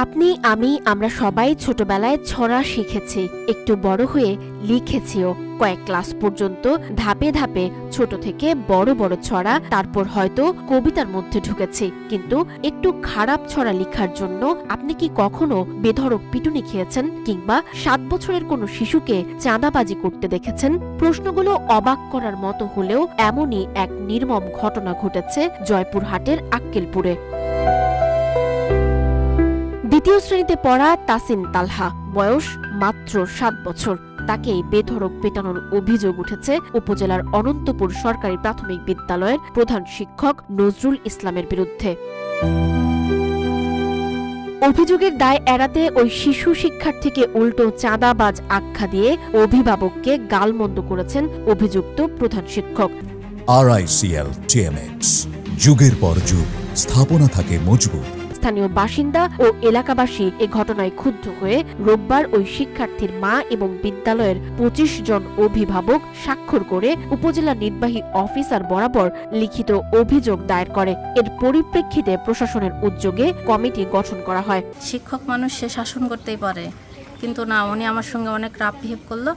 আপনি আমি আমরা সবাই ছোটবেলায় ছড়া শিখেছি, একটু বড় হয়ে লিখেছিও। কয়েক ক্লাস পর্যন্ত ধাপে ধাপে ছোট থেকে বড় বড় ছড়া, তারপর হয়তো কবিতার মধ্যে ঢুকেছি। কিন্তু একটু খারাপ ছড়া লেখার জন্য আপনি কি কখনো বেধড়ক পিটুনি খেয়েছেন, কিংবা 7 বছরের কোনো শিশুকে চাঁদাবাজি করতে দেখেছেন? প্রশ্নগুলো অবাক করার মতো হলেও এমনই এক নির্মম ঘটনা ঘটেছে জয়পুরহাটের আক্কেলপুরে। দ্বিতীয় শ্রেণীতে পড়া তাসিন তালহা, বয়স মাত্র 7 বছর। তাকেই বেধড়ক পেটানোর অভিযোগ উঠেছে উপজেলার অনন্তপুর সরকারি প্রাথমিক বিদ্যালয়ের প্রধান শিক্ষক নজরুল ইসলামের বিরুদ্ধে। অভিযোগের দায় এড়াতে ওই শিশু শিক্ষার্থীকে উল্টো চাঁদাবাজ আখ্যা দিয়ে অভিভাবককে গালমন্দ করেছেন অভিযুক্ত প্রধান শিক্ষক। RICL TMX, যুগের পর যুগ স্থাপনা থাকে মজবুত। স্থানীয় বাসিন্দা ও এলাকাবাসী এ ঘটনায় ক্ষুব্ধ হয়ে রোববার ওই শিক্ষার্থীর মা এবং বিদ্যালয়ের 25 জন অভিভাবক স্বাক্ষর করে উপজেলা নির্বাহী অফিসার বরাবর লিখিত অভিযোগ দায়ের করে। এর পরিপ্রেক্ষিতে প্রশাসনের উদ্যোগে কমিটি গঠন করা হয়। শিক্ষক মানুষ সে শাসন করতেই পারে, কিন্তু না, উনি আমার সঙ্গে অনেক রাফ বিহেভ করলো।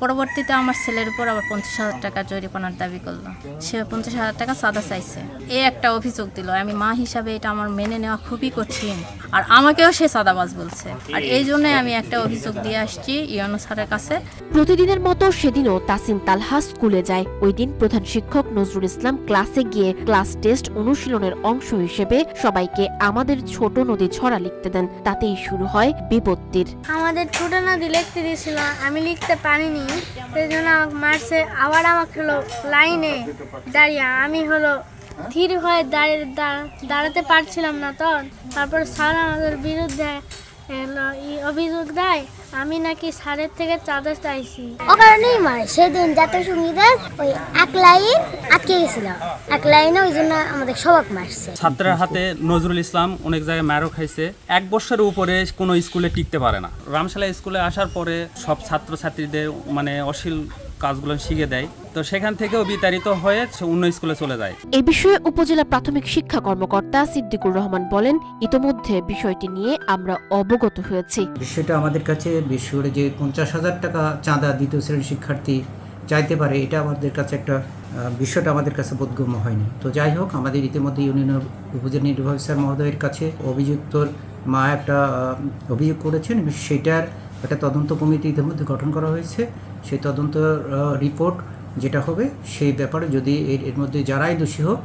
পরবর্তীতে আমার ছেলের উপর আবার 50,000 টাকা জরিমানার দাবি করলো। সে 50,000 টাকা চাঁদা চাইছে, এই একটা অভিযোগ দিল। আমি মা হিসাবে এটা আমার মেনে নেওয়া খুবই কঠিন, আর আমাকেও সে চাঁদাবাজ বলছে। আর এই জন্য আমি একটা অভিযোগ দিয়ে আসছি ইউনো স্যারের কাছে। প্রতিদিনের মতো সেদিনও তাসিন তালহা স্কুলে যায়। ওই দিন প্রধান শিক্ষক নজরুল ইসলাম ক্লাসে গিয়ে ক্লাস টেস্ট অনুশীলনের অংশ হিসেবে সবাইকে আমাদের ছোট নদী ছড়া লিখতে দেন। তাতেই শুরু হয় বিপত্তির। আমাদের ছোট নদী লিখতে দিয়েছিল, আমি লিখতে পারিনি, সেই জন্য আমাকে মারছে। আবার আমাকে হলো লাইনে দাঁড়িয়ে আমি হলো ধীর হয়ে দাঁড়াতে পারছিলাম না। তারপর স্যার আমাদের বিরুদ্ধে অভিযোগ দেয় আমি নাকি স্যারের থেকে চাঁদা চাইছি। ও কারণেই মারে। সেদিন জাতীয় সঙ্গীতের ওই এক লাইন আটকে গেছিল, এক লাইনে ওই জন্য আমাদের সবাক মারছে। ছাত্রের হাতে নজরুল ইসলাম অনেক জায়গায় মারও খাইছে। 1 বছরের উপরে কোনো স্কুলে টিকতে পারে না। রামশালা স্কুলে আসার পরে সব ছাত্রছাত্রীদের অশ্লীল কাজগুলো শিখে দেয়, তো সেখান থেকেও বিতাড়িত হয়ে অন্য স্কুলে চলে যায়। এই বিষয়ে উপজেলা প্রাথমিক শিক্ষা কর্মকর্তা সিদ্দিকুর রহমান বলেন, ইতোমধ্যে বিষয়টি নিয়ে আমরা অবগত হয়েছি। বিষয়টা আমাদের কাছে বিশেষ যে 50,000 টাকা চাঁদা দ্বিতীয় শ্রেণীর শিক্ষার্থী চাইতে পারে, এটা আমাদের কাছে একটা বিষয়টা আমাদের কাছে বোধগম্য হয়নি। তো যাই হোক, আমাদের ইতিমধ্যে ইউনিয়নের উপজেলা নির্বাহী অফিসার মহোদয়ের কাছে অভিযুক্তর মা একটা অভিযোগ করেছেন। সেটার একটা তদন্ত কমিটি ইতিমধ্যে গঠন করা হয়েছে। সেই তদন্ত রিপোর্ট যেটা হবে সেই ব্যাপারে যদি এর মধ্যে যারাই দোষী হোক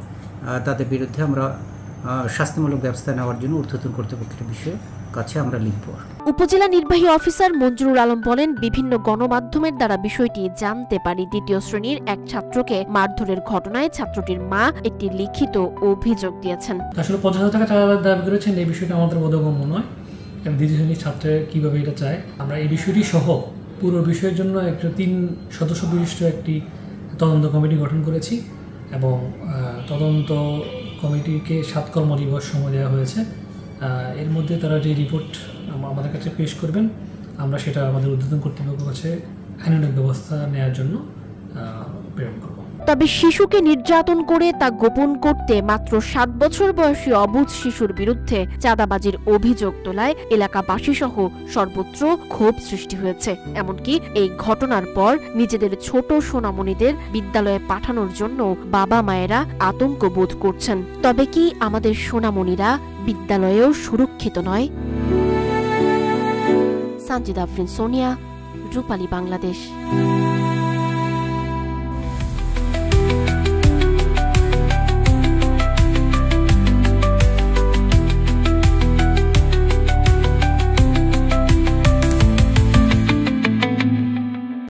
তাদের বিরুদ্ধে আমরা শাস্তিমূলক ব্যবস্থা নেওয়ার জন্য ঊর্ধ্বতন কর্তৃপক্ষের বিষয়ে কাছে আমরা লিখব। উপজেলা নির্বাহী অফিসার মঞ্জুরুল আলম বলেন, বিভিন্ন গণমাধ্যমের দ্বারা বিষয়টি জানতে পারি। দ্বিতীয় শ্রেণীর এক ছাত্রকে মারধরের ঘটনায় ছাত্রটির মা একটি লিখিত অভিযোগ দিয়েছেন। আসলে 50,000 টাকা চাঁদা দাবি করেছেন, এই বিষয়টা আমাদের বোধগম্য নয়। দ্বিতীয় শ্রেণীর ছাত্রের কিভাবে এটা চায়, আমরা এই বিষয়টি সহ পুরো বিষয়ের জন্য একটা 3 সদস্য বিশিষ্ট একটি তদন্ত কমিটি গঠন করেছি এবং তদন্ত কমিটিকে 7 কর্মদিবস সময় দেওয়া হয়েছে। এর মধ্যে তারা যে রিপোর্ট আমাদের কাছে পেশ করবেন, আমরা সেটা আমাদের ঊর্ধ্বতন কর্তৃপক্ষের কাছে আইনানুগ ব্যবস্থা নেওয়ার জন্য প্রেরণ করব। তবে শিশুকে নির্যাতন করে তা গোপন করতে মাত্র 7 বছর বয়সী অবুঝ শিশুর বিরুদ্ধে চাঁদাবাজির অভিযোগ তোলায় এলাকাবাসী সহ সর্বত্র ক্ষোভ সৃষ্টি হয়েছে। এমনকি এই ঘটনার পর নিজেদের ছোট সোনামণিদের বিদ্যালয়ে পাঠানোর জন্য বাবা মায়েরা আতঙ্ক বোধ করছেন। তবে কি আমাদের সোনামণিরা বিদ্যালয়েও সুরক্ষিত নয়? সানজিদা আফরিন, সোনিয়া, রূপালী, বাংলাদেশ।